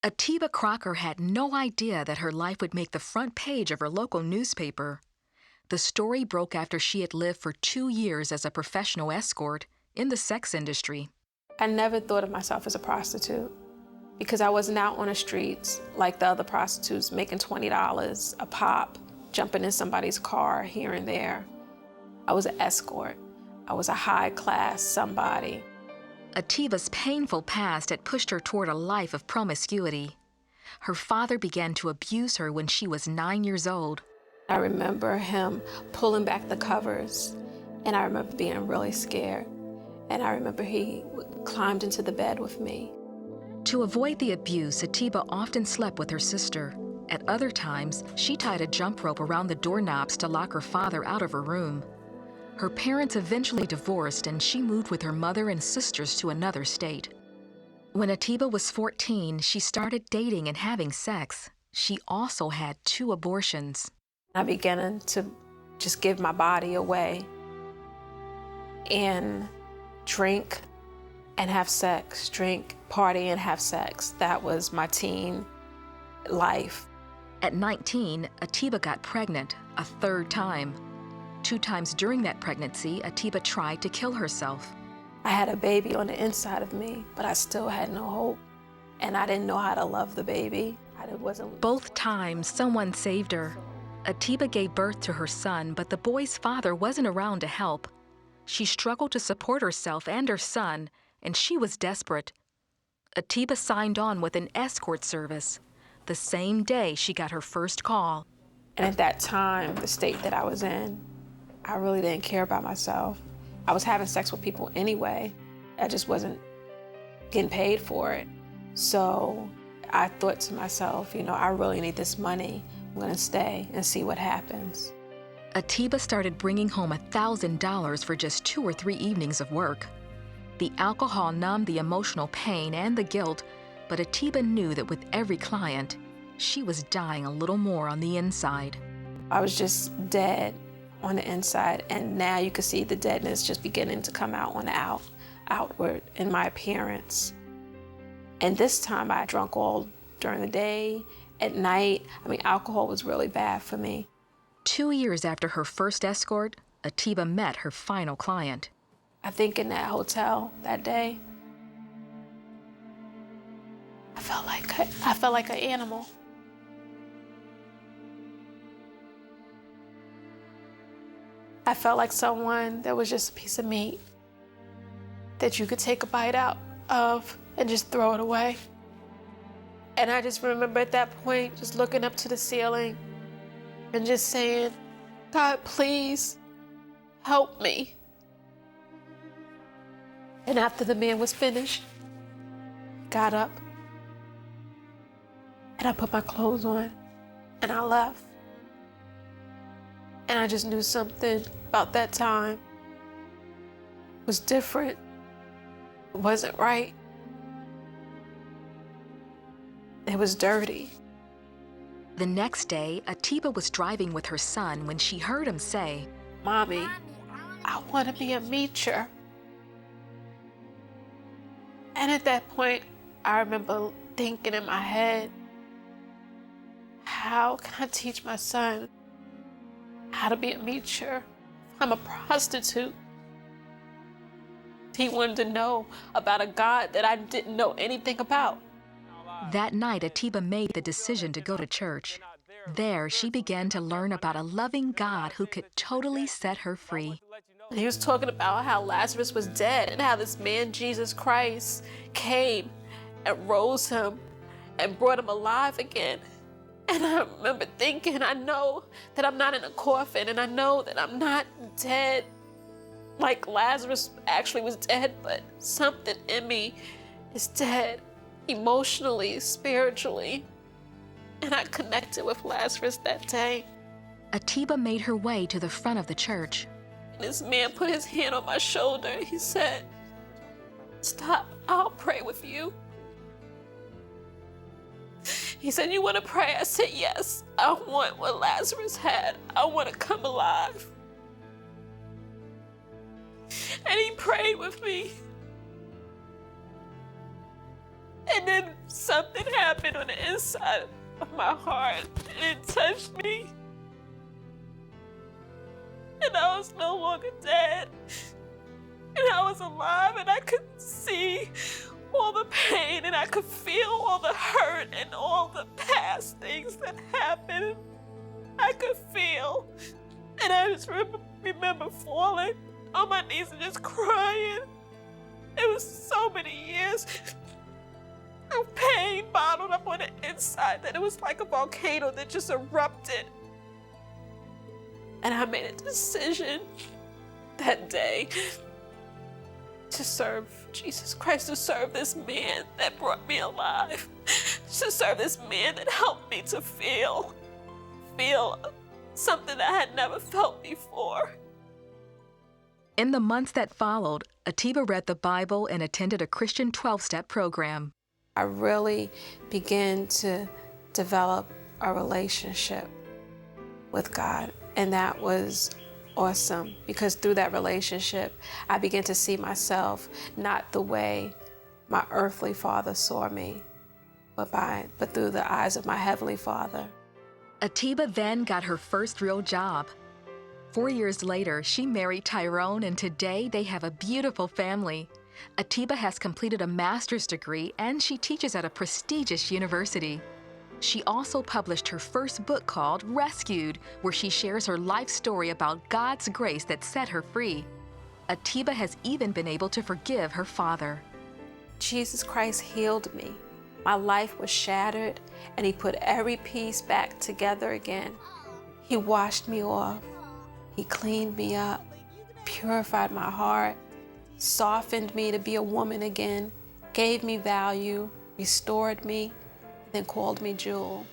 Ateba Crocker had no idea that her life would make the front page of her local newspaper. The story broke after she had lived for 2 years as a professional escort in the sex industry. I never thought of myself as a prostitute because I wasn't out on the streets like the other prostitutes making $20 a pop, jumping in somebody's car here and there. I was an escort. I was a high-class somebody. Ateba's painful past had pushed her toward a life of promiscuity. Her father began to abuse her when she was 9 years old. I remember him pulling back the covers, and I remember being really scared. And I remember he climbed into the bed with me. To avoid the abuse, Ateba often slept with her sister. At other times, she tied a jump rope around the doorknobs to lock her father out of her room. Her parents eventually divorced, and she moved with her mother and sisters to another state. When Ateba was 14, she started dating and having sex. She also had 2 abortions. I began to just give my body away and drink and have sex, drink, party, and have sex. That was my teen life. At 19, Ateba got pregnant a 3rd time. 2 times during that pregnancy, Ateba tried to kill herself. I had a baby on the inside of me, but I still had no hope. And I didn't know how to love the baby. Both times, someone saved her. Ateba gave birth to her son, but the boy's father wasn't around to help. She struggled to support herself and her son, and she was desperate. Ateba signed on with an escort service. The same day, she got her first call. And at that time, the state that I was in, I really didn't care about myself. I was having sex with people anyway. I just wasn't getting paid for it. So I thought to myself, I really need this money. I'm gonna stay and see what happens. Ateba started bringing home $1,000 for just 2 or 3 evenings of work. The alcohol numbed the emotional pain and the guilt, but Ateba knew that with every client, she was dying a little more on the inside. I was just dead on the inside, and now you could see the deadness just beginning to come out on the outward in my appearance. And this time I drank all during the day, at night. Alcohol was really bad for me. 2 years after her first escort, Ateba met her final client. I think in that hotel that day, I felt like an animal. I felt like someone that was just a piece of meat that you could take a bite out of and just throw it away. And I just remember at that point just looking up to the ceiling and just saying, God, please help me. And after the man was finished, got up and I put my clothes on and I left. And I just knew something about that time was different. It wasn't right. It was dirty. The next day, Ateba was driving with her son when she heard him say, Mommy, I want to be a meacher. And at that point, I remember thinking in my head, how can I teach my son how to be a meacher? I'm a prostitute. He wanted to know about a God that I didn't know anything about. That night, Ateba made the decision to go to church. There, she began to learn about a loving God who could totally set her free. He was talking about how Lazarus was dead and how this man, Jesus Christ, came and rose him and brought him alive again. And I remember thinking, I know that I'm not in a coffin, and I know that I'm not dead like Lazarus actually was dead, but something in me is dead, emotionally, spiritually. And I connected with Lazarus that day. Ateba made her way to the front of the church. And this man put his hand on my shoulder and he said, stop, I'll pray with you. He said, you want to pray? I said, yes. I want what Lazarus had. I want to come alive. And he prayed with me. And then something happened on the inside of my heart, and it touched me. And I was no longer dead. And I was alive, and I could see all the pain, and I could feel all the hurt and all the past things that happened. I could feel. And I just remember falling on my knees and just crying. It was so many years of pain bottled up on the inside that it was like a volcano that just erupted. And I made a decision that day to serve Jesus Christ, to serve this man that brought me alive, to serve this man that helped me to feel something that I had never felt before. In the months that followed, Ateba read the Bible and attended a Christian 12-step program. I really began to develop a relationship with God, and that was awesome, because through that relationship, I began to see myself not the way my earthly father saw me, but through the eyes of my heavenly Father. Ateba then got her first real job. 4 years later, she married Tyrone, and today they have a beautiful family. Ateba has completed a master's degree, and she teaches at a prestigious university. She also published her first book called Rescued, where she shares her life story about God's grace that set her free. Ateba has even been able to forgive her father. Jesus Christ healed me. My life was shattered, and He put every piece back together again. He washed me off. He cleaned me up, purified my heart, softened me to be a woman again, gave me value, restored me, then called me Jewel.